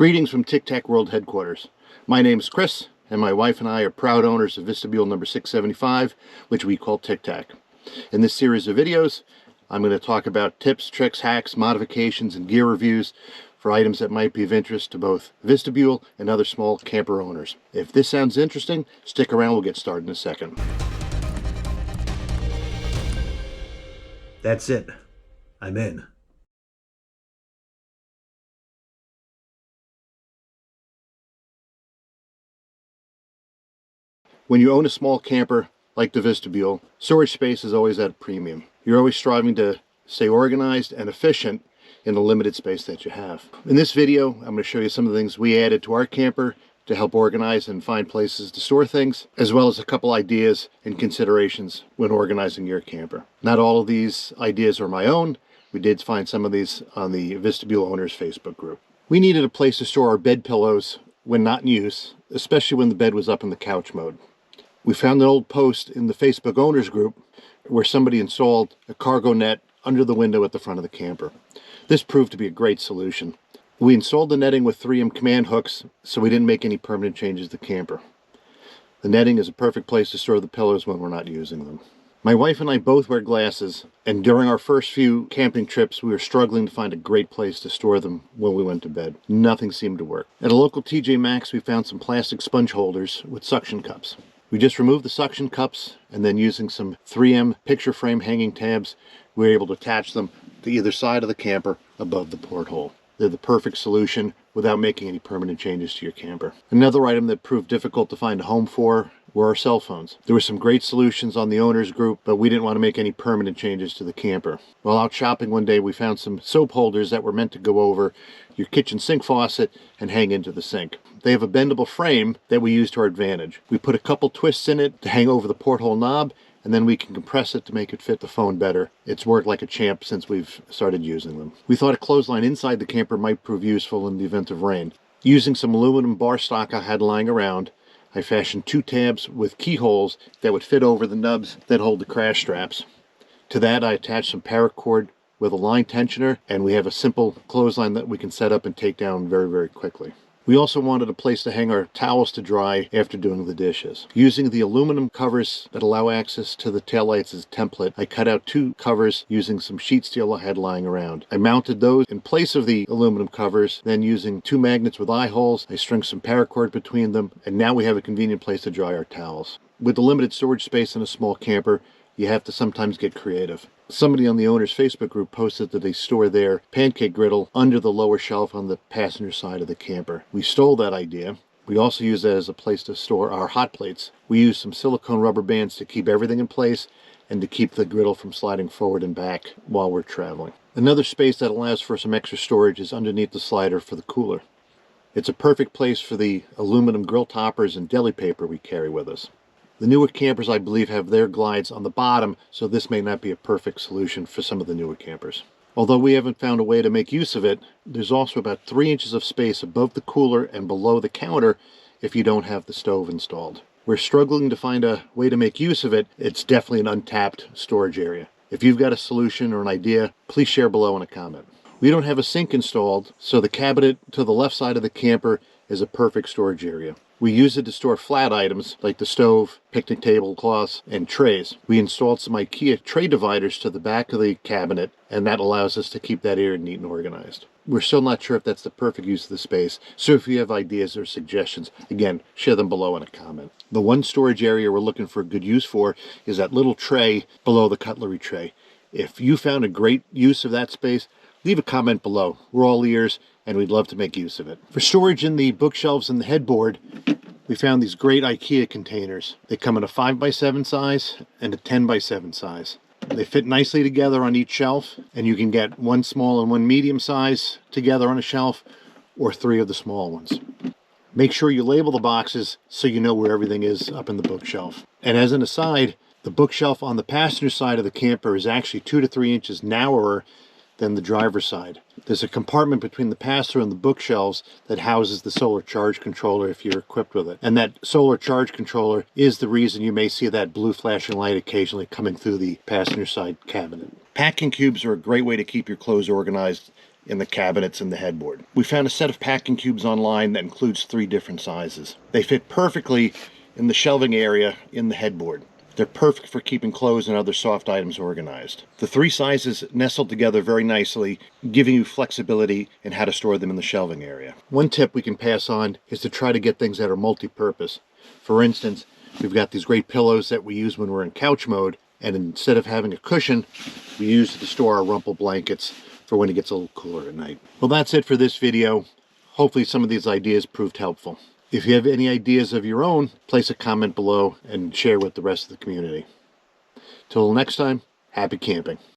Greetings from TicTac World Headquarters. My name is Chris, and my wife and I are proud owners of vestibule number 675, which we call TicTac. In this series of videos, I'm going to talk about tips, tricks, hacks, modifications, and gear reviews for items that might be of interest to both vestibule and other small camper owners. If this sounds interesting, stick around, we'll get started in a second. That's it. I'm in. When you own a small camper like the vestibule, storage space is always at a premium. You're always striving to stay organized and efficient in the limited space that you have. In this video, I'm going to show you some of the things we added to our camper to help organize and find places to store things, as well as a couple ideas and considerations when organizing your camper. Not all of these ideas are my own. We did find some of these on the Vestibule Owners Facebook group. We needed a place to store our bed pillows when not in use, especially when the bed was up in the couch mode. We found an old post in the Facebook Owners group where somebody installed a cargo net under the window at the front of the camper. This proved to be a great solution. We installed the netting with 3M command hooks, so we didn't make any permanent changes to the camper. The netting is a perfect place to store the pillows when we're not using them. My wife and I both wear glasses, and during our first few camping trips, we were struggling to find a great place to store them when we went to bed. Nothing seemed to work. At a local TJ Maxx, we found some plastic sponge holders with suction cups. We just removed the suction cups, and then using some 3M picture frame hanging tabs, we were able to attach them to either side of the camper above the porthole. They're the perfect solution without making any permanent changes to your camper. Another item that proved difficult to find a home for were our cell phones. There were some great solutions on the owners group, but we didn't want to make any permanent changes to the camper. While out shopping one day, we found some soap holders that were meant to go over your kitchen sink faucet and hang into the sink. They have a bendable frame that we use to our advantage. We put a couple twists in it to hang over the porthole knob, and then we can compress it to make it fit the phone better. It's worked like a champ since we've started using them. We thought a clothesline inside the camper might prove useful in the event of rain. Using some aluminum bar stock I had lying around, I fashioned 2 tabs with keyholes that would fit over the nubs that hold the crash straps. To that, I attached some paracord with a line tensioner, and we have a simple clothesline that we can set up and take down very, very quickly. We also wanted a place to hang our towels to dry after doing the dishes. Using the aluminum covers that allow access to the taillights as a template, I cut out 2 covers using some sheet steel I had lying around. I mounted those in place of the aluminum covers, then using 2 magnets with eye holes, I string some paracord between them, and now we have a convenient place to dry our towels. With the limited storage space in a small camper, you have to sometimes get creative. Somebody on the owner's Facebook group posted that they store their pancake griddle under the lower shelf on the passenger side of the camper. We stole that idea. We also use that as a place to store our hot plates. We use some silicone rubber bands to keep everything in place and to keep the griddle from sliding forward and back while we're traveling. Another space that allows for some extra storage is underneath the slider for the cooler. It's a perfect place for the aluminum grill toppers and deli paper we carry with us. The newer campers, I believe, have their glides on the bottom, so this may not be a perfect solution for some of the newer campers. Although we haven't found a way to make use of it, there's also about 3 inches of space above the cooler and below the counter if you don't have the stove installed. We're struggling to find a way to make use of it. It's definitely an untapped storage area. If you've got a solution or an idea, please share below in a comment. We don't have a sink installed, so the cabinet to the left side of the camper is a perfect storage area. We use it to store flat items like the stove, picnic table cloths, and trays. We installed some IKEA tray dividers to the back of the cabinet, and that allows us to keep that area neat and organized. We're still not sure if that's the perfect use of the space, so if you have ideas or suggestions, again, share them below in a comment. The one storage area we're looking for a good use for is that little tray below the cutlery tray. If you found a great use of that space, leave a comment below. We're all ears, and we'd love to make use of it. For storage in the bookshelves and the headboard, we found these great IKEA containers. They come in a 5x7 size and a 10x7 size. They fit nicely together on each shelf, and you can get 1 small and 1 medium size together on a shelf, or 3 of the small ones. Make sure you label the boxes so you know where everything is up in the bookshelf. And as an aside, the bookshelf on the passenger side of the camper is actually 2 to 3 inches narrower than the driver's side. There's a compartment between the passenger and the bookshelves that houses the solar charge controller if you're equipped with it. And that solar charge controller is the reason you may see that blue flashing light occasionally coming through the passenger side cabinet. Packing cubes are a great way to keep your clothes organized in the cabinets and the headboard. We found a set of packing cubes online that includes 3 different sizes. They fit perfectly in the shelving area in the headboard. They're perfect for keeping clothes and other soft items organized. The 3 sizes nestle together very nicely, giving you flexibility in how to store them in the shelving area. One tip we can pass on is to try to get things that are multi-purpose. For instance, we've got these great pillows that we use when we're in couch mode, and instead of having a cushion, we use it to store our rumple blankets for when it gets a little cooler at night. Well, that's it for this video. Hopefully some of these ideas proved helpful. If you have any ideas of your own, place a comment below and share with the rest of the community. Till next time, happy camping.